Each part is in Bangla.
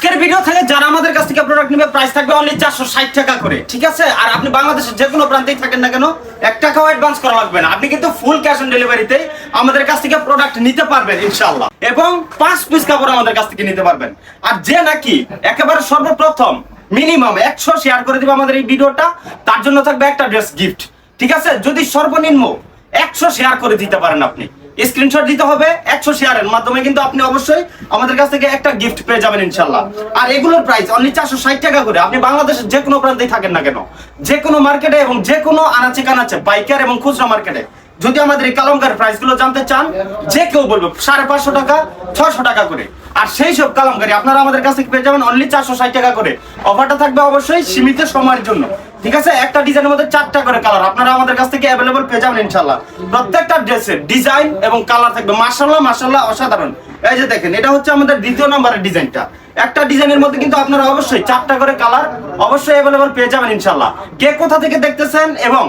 আজকের ভিডিও থেকে যারা আমাদের কাছ থেকে প্রোডাক্ট নেবে প্রাইস থাকবে অনলি 460 টাকা করে, ঠিক আছে? আর আপনি বাংলাদেশের যে কোনো প্রান্তেই থাকেন না কেন 1 টাকাও অ্যাডভান্স করা লাগবে না, আপনি কিন্তু ফুল ক্যাশ অন ডেলিভারিতে আমাদের কাছ থেকে প্রোডাক্ট নিতে পারবেন ইনশাআল্লাহ, এবং 5 পিস কাপড় আমাদের কাছ থেকে নিতে পারবেন। আর যে নাকি একেবারে সর্বপ্রথম মিনিমাম 100 শেয়ার করে দিবে আমাদের এই ভিডিওটা, তার জন্য থাকবে একটা ড্রেস গিফট, ঠিক আছে? যদি সর্বনিম্ন 100 শেয়ার করে দিতে পারেন, আপনি স্ক্রিনশট দিতে হবে 100 শেয়ারের মাধ্যমে, কিন্তু আপনি অবশ্যই আমাদের কাছ থেকে একটা গিফট পেয়ে যাবেন ইনশাআল্লাহ। আর এগুলোর প্রাইস অনলি 460 টাকা করে। আপনি বাংলাদেশের যে কোনো প্রান্তেই থাকেন না কেন, যে কোনো মার্কেটে এবং যে কোনো আনাচে কানাচে পাইকার এবং খুচরা মার্কেটে যদি আমাদের এই কালামকার প্রাইস গুলো জানতে চান, যে কেউ বলবে 550 টাকা 600 টাকা করে। আর সেই সব কালামকারী আপনারা আমাদের কাছ থেকে পেয়ে যাবেন অনলি 460 টাকা করে। অফারটা থাকবে অবশ্যই সীমিত সময়ের জন্য, ঠিক আছে? একটা ডিজাইনের মধ্যে 4টা করে কালার আপনারা আমাদের কাছ থেকে অ্যাভেলেবল পেয়ে যাবেন ইনশাআল্লাহ। প্রত্যেকটা ড্রেসের ডিজাইন এবং কালার থাকবে মাশাআল্লাহ মাশাআল্লাহ অসাধারণ। এই যে দেখেন, এটা হচ্ছে আমাদের দ্বিতীয় নম্বরের ডিজাইনটা। একটা ডিজাইনের মধ্যে কিন্তু আপনারা অবশ্যই 4টা করে কালার অবশ্যই অ্যাভেলেবল পেয়ে যাবেন ইনশাআল্লাহ। কে কোথা থেকে দেখতেছেন এবং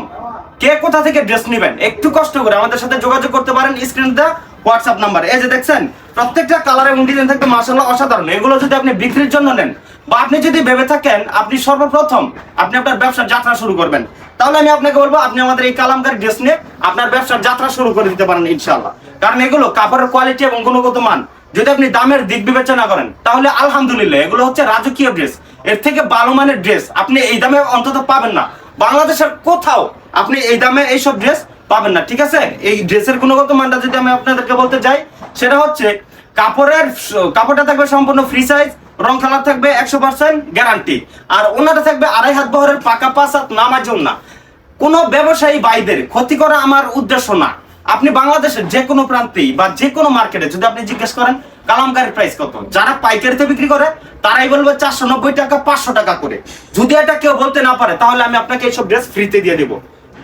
কে কোথা থেকে ড্রেস নেবেন একটু কষ্ট করে আমাদের সাথে যোগাযোগ করতে পারেন স্ক্রিনে দেওয়া হোয়াটসঅ্যাপ নাম্বারে। এই যে দেখছেন, প্রত্যেকটা কালার এবং ডিজাইন থাকবে মাশাআল্লাহ অসাধারণ। এগুলো যদি আপনি বিক্রির জন্য নেন বা আপনি যদি ভেবে থাকেন আপনি সর্বপ্রথম আপনি আপনার ব্যবসার যাত্রা শুরু করবেন, তাহলে আমি আপনাকে বলবো আপনি আমাদের এই কালামকারী ড্রেস নিয়ে আপনার ব্যবসার যাত্রা শুরু করে দিতে পারেন ইনশাআল্লাহ। কারণ এগুলো কাপড়ের কোয়ালিটি এবং গুণগত মান যদি আপনি দামের দিক বিবেচনা করেন, তাহলে আলহামদুলিল্লাহ এগুলো হচ্ছে রাজকীয় ড্রেস। এর থেকে ভালো মানের ড্রেস আপনি এই দামে অন্তত পাবেন না, বাংলাদেশের কোথাও আপনি এই দামে এইসব ড্রেস পাবেন না, ঠিক আছে? এই ড্রেসের গুণগত মানটা যদি আমি আপনাদেরকে বলতে যাই, সেটা হচ্ছে কাপড়টা থাকবে সম্পূর্ণ ফ্রি সাইজ, রং কালার থাকবে 100% গ্যারান্টি, আর ওনাটা থাকবে 2.5 হাত বহরের পাকা 5 হাত নামার জন্য। কোনো ব্যবসায়ী ভাইদের ক্ষতি করা আমার উদ্দেশ্য না। আপনি বাংলাদেশের যে কোনো প্রান্তেই বা যে কোনো মার্কেটে যদি আপনি জিজ্ঞেস করেন কালামকারীর প্রাইস কত, যারা পাইকারিতে বিক্রি করে তারাই বলবে 490 টাকা 500 টাকা করে। যদি এটা কেউ বলতে না পারে, তাহলে আমি আপনাকে এইসব ড্রেস ফ্রিতে দিয়ে দেবো,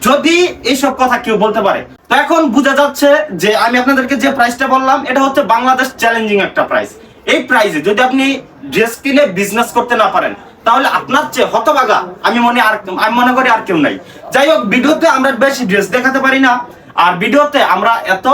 যদি এইসব কথা কেউ বলতে পারে। তো এখন বোঝা যাচ্ছে যে আমি আপনাদেরকে যে প্রাইসটা বললাম এটা হচ্ছে বাংলাদেশ চ্যালেঞ্জিং একটা প্রাইস। এই প্রাইসে যদি আপনি ড্রেস কিনে বিজনেস করতে না পারেন, তাহলে আপনার চেয়ে হতভাগা আমি মনে করি আর কেউ নাই। যাই হোক, ভিডিওতে আমরা বেশি ড্রেস দেখাতে পারি না, আর ভিডিওতে আমরা এত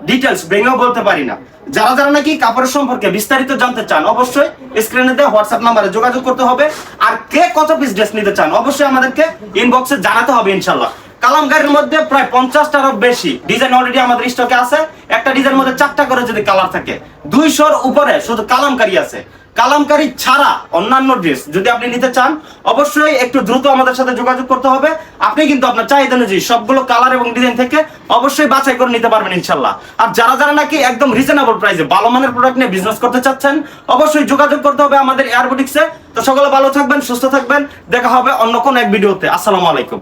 ডিটেলস ভেঙেও বলতে পারি না। যারা যারা নাকি কাপড়ের সম্পর্কে বিস্তারিত জানতে চান, অবশ্যই স্ক্রিনে দেওয়া হোয়াটসঅ্যাপ নাম্বারে যোগাযোগ করতে হবে। আর কে কত পিস ড্রেস নিতে চান অবশ্যই আমাদেরকে ইনবক্সে জানাতে হবে ইনশাআল্লাহ। কালামকারীর মধ্যে প্রায় 50টারও বেশি ডিজাইন অলরেডি আমাদের স্টকে আছে। একটা ডিজাইনের মধ্যে 4টা করে যদি কালার থাকে, 200-র উপরে শুধু কালামকারী আছে। কালামকারী ছাড়া অন্যান্য ড্রেস যদি আপনি নিতে চান, অবশ্যই একটু দ্রুত আমাদের সাথে যোগাযোগ করতে হবে। আপনি কিন্তু আপনার চাহিদা অনুযায়ী সবগুলো কালার এবং ডিজাইন থেকে অবশ্যই বাছাই করে নিতে পারবেন ইনশাআল্লাহ। আর যারা যারা নাকি একদম রিজনেবল প্রাইসে ভালো মানের প্রোডাক্ট নিয়ে বিজনেস করতে চাচ্ছেন, অবশ্যই যোগাযোগ করতে হবে আমাদের এয়ার বুটিক্সে। তো সকলে ভালো থাকবেন, সুস্থ থাকবেন, দেখা হবে অন্য কোনো এক ভিডিওতে। আসসালামু আলাইকুম।